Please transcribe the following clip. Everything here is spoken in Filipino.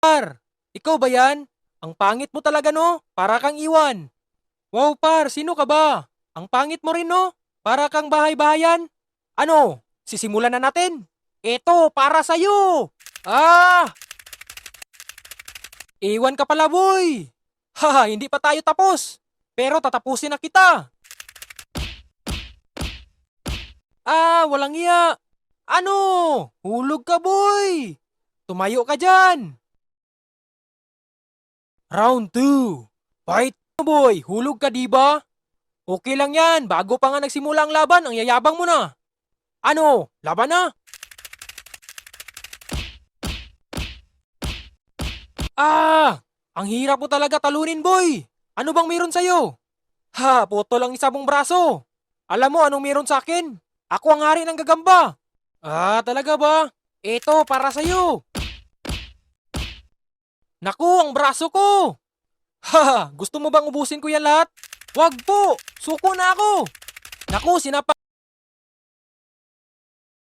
Par, ikaw ba yan? Ang pangit mo talaga no, para kang iwan. Wow par, sino ka ba? Ang pangit mo rin no, para kang bahay-bahayan. Ano, sisimulan na natin? Ito, para sa'yo! Ah! Iwan ka pala boy! Haha, hindi pa tayo tapos. Pero tatapusin na kita. Ah, walang iya. Ano? Hulog ka boy! Tumayo ka dyan! Round 2. Fight boy, hulog ka diba? Okay lang yan, bago pa nga nagsimula ang laban, ang yayabang mo na. Ano, laban na? Ah! Ang hirap mo talaga talunin boy! Ano bang meron sa'yo? Ha, puto lang isa mong braso. Alam mo anong meron sa akin? Ako ang hari ng gagamba. Ah, talaga ba? Ito, para sa'yo. Naku, ang braso ko! Ha, gusto mo bang ubusin ko yan lahat? Wag po! Suko na ako! Naku, sinapa